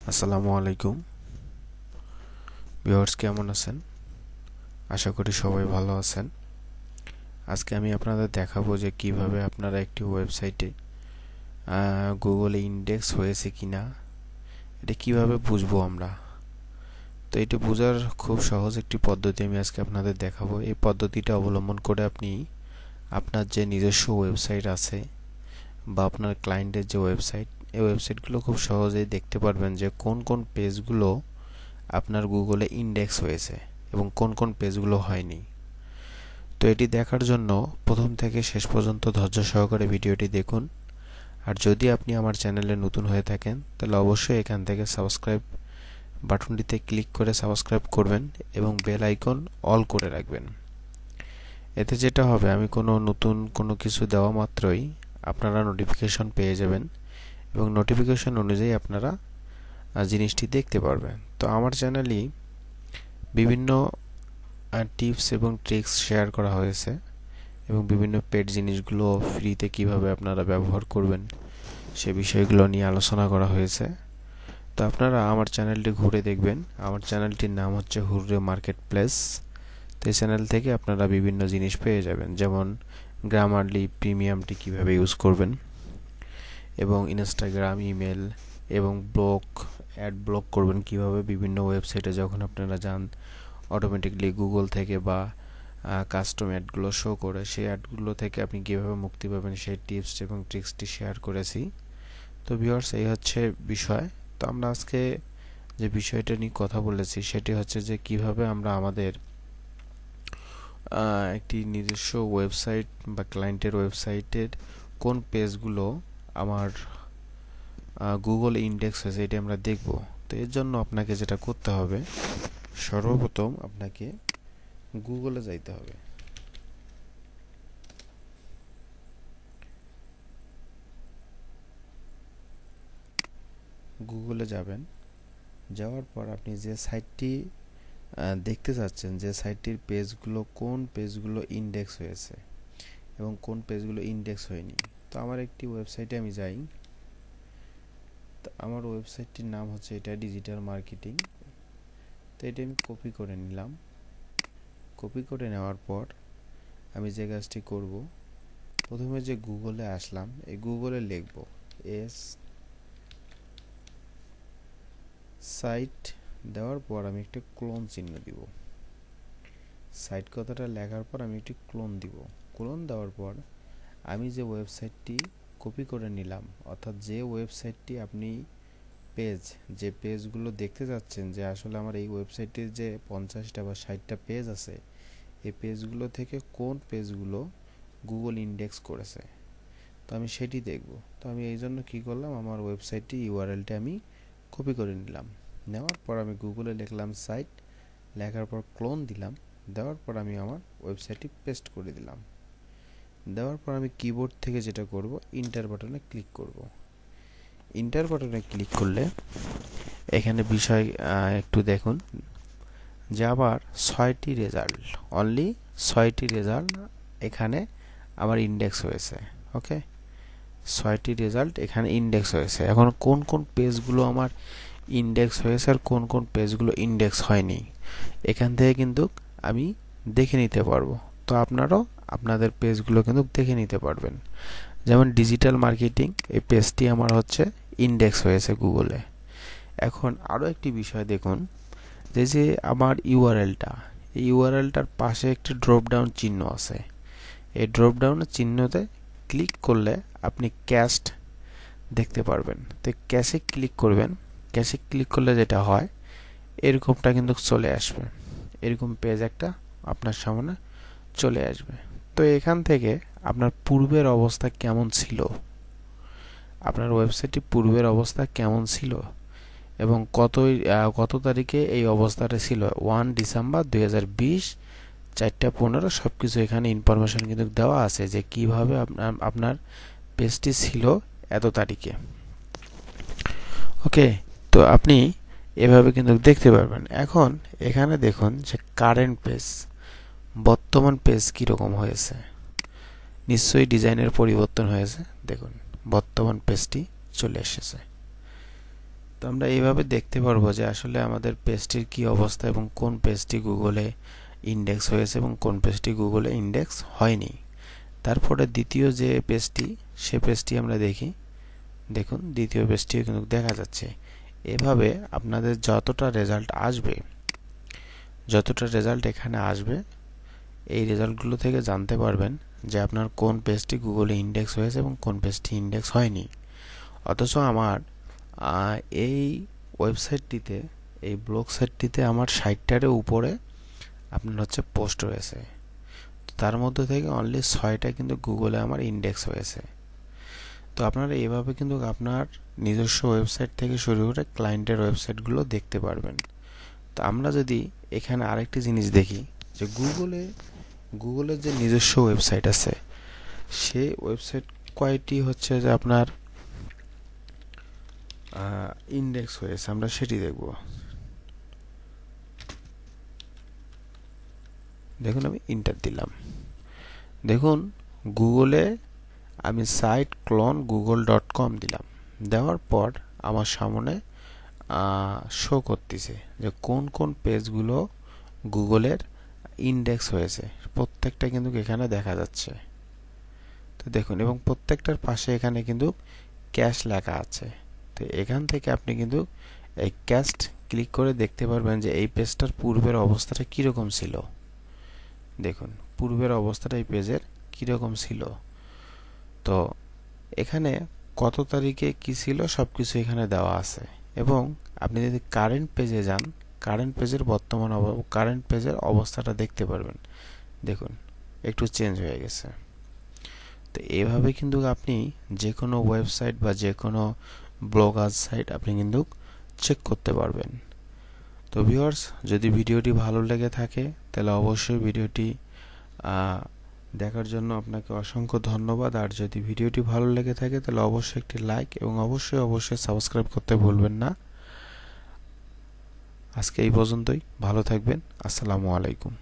আসসালামু আলাইকুম ভিউয়ার্স, কেমন আছেন? আশা করি সবাই ভালো আছেন। আজকে আমি আপনাদের দেখাবো যে কিভাবে আপনারা একটি ওয়েবসাইটে গুগলে ইন্ডেক্স হয়েছে কিনা এটা কিভাবে বুঝবো আমরা। তো এটা বোঝার খুব সহজ একটি পদ্ধতি আমি আজকে আপনাদের দেখাবো। এই পদ্ধতিটা অবলম্বন করে আপনি আপনার যে নিজস্ব ওয়েবসাইট আছে বা আপনার ক্লায়েন্টের যে ওয়েবসাইট, এই ওয়েবসাইটগুলো খুব সহজেই দেখতে পারবেন যে কোন কোন পেজগুলো আপনার গুগলে ইন্ডেক্স হয়েছে এবং কোন কোন পেজগুলো হয়নি। তো এটি দেখার জন্য প্রথম থেকে শেষ পর্যন্ত ধৈর্য সহকারে ভিডিওটি দেখুন। আর যদি আপনি আমার চ্যানেলে নতুন হয়ে থাকেন তাহলে অবশ্যই এখান থেকে সাবস্ক্রাইব বাটনটিতে ক্লিক করে সাবস্ক্রাইব করবেন এবং বেল আইকন অল করে রাখবেন। এতে যেটা হবে, আমি নতুন কোনো কিছু দেওয়া মাত্রই আপনারা নোটিফিকেশন পেয়ে যাবেন এবং নোটিফিকেশন অনুযায়ী আপনারা জিনিসটি দেখতে পারবেন। তো আমার চ্যানেলে বিভিন্ন টিপস এবং ট্রিক্স শেয়ার করা হয়েছে এবং বিভিন্ন পেড জিনিসগুলো ফ্রিতে কিভাবে আপনারা ব্যবহার করবেন সে বিষয়গুলো নিয়ে আলোচনা করা হয়েছে। তো আপনারা আমার চ্যানেলটি ঘুরে দেখবেন। আমার চ্যানেলটির নাম হচ্ছে হুররে মার্কেট প্লেস। তো এই চ্যানেল থেকে আপনারা বিভিন্ন জিনিস পেয়ে যাবেন, যেমন গ্রামারলি প্রিমিয়ামটি কিভাবে ইউজ করবেন এবং ইনস্টাগ্রাম, ইমেল এবং অ্যাড ব্লক করবেন কিভাবে। বিভিন্ন ওয়েবসাইটে যখন আপনারা যান অটোমেটিকলি গুগল থেকে বা কাস্টম অ্যাডগুলো শো করে, সেই অ্যাডগুলো থেকে আপনি কীভাবে মুক্তি পাবেন সেই টিপস এবং ট্রিক্সটি শেয়ার করেছি। তো ভিউয়ার্স, এই হচ্ছে বিষয়। তো আমরা আজকে যে বিষয়টা নিয়ে কথা বলেছি সেটি হচ্ছে যে কিভাবে আমরা আমাদের একটি নিজস্ব ওয়েবসাইট বা ক্লায়েন্টের ওয়েবসাইটের কোন পেজগুলো আমার গুগল ইন্ডেক্স হয়েছে এটি আমরা দেখব। তো এর জন্য আপনাকে যেটা করতে হবে, সর্বপ্রথম আপনাকে গুগলে যাইতে হবে। গুগলে যাবেন, যাওয়ার পর আপনি যে সাইটটি দেখতে চাচ্ছেন, যে সাইটটির পেজগুলো কোন পেজগুলো ইন্ডেক্স হয়েছে এবং কোন পেজগুলো ইন্ডেক্স হয়নি। তো আমার একটি ওয়েবসাইটে আমি যাই। তো আমার ওয়েবসাইটটির নাম হচ্ছে এটা ডিজিটাল মার্কেটিং। তো এটা আমি কপি করে নিলাম। কপি করে নেওয়ার পর আমি যে কাজটি করব, প্রথমে যে গুগলে আসলাম, এই গুগলে লিখব এস সাইট, দেওয়ার পর আমি একটা ক্লোন চিহ্ন দিব। সাইট কথাটা লেখার পর আমি একটি ক্লোন দিব। ক্লোন দেওয়ার পর আমি যে ওয়েবসাইটটি কপি করে নিলাম, অর্থাৎ যে ওয়েবসাইটটি আপনি যে পেজগুলো দেখতে যাচ্ছেন, যে আসলে আমার এই ওয়েবসাইটের যে 50টা বা 60টা পেজ আছে, এই পেজগুলো থেকে কোন পেজগুলো গুগল ইন্ডেক্স করেছে, তো আমি সেটি দেখব। তো আমি এই জন্য কী করলাম, আমার ওয়েবসাইটটি ইউআরএলটা আমি কপি করে নিলাম। নেওয়ার পর আমি গুগলে লিখলাম সাইট, লেখার পর ক্লোন দিলাম। দেওয়ার পর আমি আমার ওয়েবসাইটটি পেস্ট করে দিলাম। দেওয়ার পর আমি কিবোর্ড থেকে যেটা করব, ইন্টার বাটনে ক্লিক করব। ইন্টার বাটনে ক্লিক করলে এখানে বিষয় একটু দেখুন যে আবার 6টি রেজাল্ট, অনলি 6টি রেজাল্ট এখানে আমার ইন্ডেক্স হয়েছে। ওকে, 6টি রেজাল্ট এখানে ইন্ডেক্স হয়েছে। এখন কোন কোন পেজগুলো আমার ইন্ডেক্স হয়েছে আর কোন কোন পেজগুলো ইন্ডেক্স হয়নি, এখান থেকে কিন্তু আমি দেখে নিতে পারবো। তো আপনারাও আপনাদের পেজগুলো কিন্তু দেখে নিতে পারবেন। যেমন ডিজিটাল মার্কেটিং, এই পেজটি আমার হচ্ছে ইন্ডেক্স হয়েছে গুগলে। এখন আরও একটি বিষয় দেখুন, যে আমার ইউআরএলটা, এই ইউআরএলটার পাশে একটি ড্রপ ডাউন চিহ্ন আছে। এই ড্রপ ডাউনের চিহ্নতে ক্লিক করলে আপনি ক্যাস্ট দেখতে পারবেন। তো ক্যাশে ক্লিক করবেন। ক্যাশে ক্লিক করলে যেটা হয়, এরকমটা কিন্তু চলে আসবে, এরকম পেজ একটা আপনার সামনে চলে আসবে। তো এখান থেকে আপনার পূর্বের অবস্থা কেমন ছিল, আপনার ওয়েবসাইটটি পূর্বের অবস্থা কেমন ছিল এবং কত তারিখে এই অবস্থাটা ছিল, 1 ডিসেম্বর 2020, 4:15, সব কিছু এখানে ইনফরমেশন কিন্তু দেওয়া আছে যে কিভাবে আপনার পেজটি ছিল এত তারিখে। ওকে, তো আপনি এভাবে কিন্তু দেখতে পারবেন। এখন এখানে দেখুন যে কারেন্ট পেজ, বর্তমান পেজ কীরকম হয়েছে। নিশ্চয়ই ডিজাইনের পরিবর্তন হয়েছে। দেখুন বর্তমান পেজটি চলে এসেছে। তো আমরা এইভাবে দেখতে পারবো যে আসলে আমাদের পেজটির কি অবস্থা এবং কোন পেজটি গুগলে ইন্ডেক্স হয়েছে এবং কোন পেজটি গুগলে ইন্ডেক্স হয়নি। তারপরে দ্বিতীয় যে পেজটি, সে পেজটি আমরা দেখি। দেখুন দ্বিতীয় পেজটিও কিন্তু দেখা যাচ্ছে। এভাবে আপনাদের যতটা রেজাল্ট এখানে আসবে, এই রেজাল্টগুলো থেকে জানতে পারবেন যে আপনার কোন পেজটি গুগলে ইন্ডেক্স হয়েছে এবং কোন পেজটি ইন্ডেক্স হয়নি। অথচ আমার এই ওয়েবসাইটটিতে, এই ব্লগ সাইটটিতে আমার 60টার উপরে আপনার হচ্ছে পোস্ট রয়েছে। তার মধ্যে থেকে অনলি 6টা কিন্তু গুগলে আমার ইন্ডেক্স হয়েছে। তো আপনারা এইভাবে কিন্তু আপনার নিজস্ব ওয়েবসাইট থেকে শুরু করে ক্লায়েন্টের ওয়েবসাইটগুলো দেখতে পারবেন। তো আমরা যদি এখানে আরেকটি জিনিস দেখি যে গুগলের যে নিজস্ব ওয়েবসাইট আছে, সেই ওয়েবসাইট কয়টি হচ্ছে যে আপনার ইন্ডেক্স হয়েছে, আমরা সেটি দেখব। দেখুন আমি ইন্টার দিলাম। দেখুন গুগলে আমি সাইট ক্লোন google.com দিলাম। দেওয়ার পর আমার সামনে শো করতেছে যে কোন কোন পেজগুলো গুগলের ইন্ডেক্স হয়েছে। প্রত্যেকটা কিন্তু এখানে দেখা যাচ্ছে। তো দেখুন, এবং প্রত্যেকটার পাশে এখানে কিন্তু ক্যাশ লেখা আছে। তো এখান থেকে আপনি কিন্তু এই ক্যাশ ক্লিক করে দেখতে পারবেন যে এই পেজটার পূর্বের অবস্থাটা কীরকম ছিল। দেখুন পূর্বের অবস্থাটা এই পেজের কীরকম ছিল। তো এখানে কত তারিখে কি ছিল সব কিছু এখানে দেওয়া আছে। এবং আপনি যদি কারেন্ট পেজে যান, কারেন্ট পেজের অবস্থাটা দেখতে পারবেন। দেখুন একটু চেঞ্জ হয়ে গেছে। তো এইভাবে কিন্তু আপনি যে কোনো ওয়েবসাইট বা যে কোনো ব্লগার সাইট আপনি কিন্তু চেক করতে পারবেন। তো ভিউয়ার্স, যদি ভিডিওটি ভালো লেগে থাকে তাহলে অবশ্যই ভিডিওটি দেখার জন্য আপনাকে অসংখ্য ধন্যবাদ। আর যদি ভিডিওটি ভালো লেগে থাকে তাহলে অবশ্যই একটি লাইক এবং অবশ্যই সাবস্ক্রাইব করতে ভুলবেন না। আজকে এই পর্যন্তই। ভালো থাকবেন। আসসালামু আলাইকুম।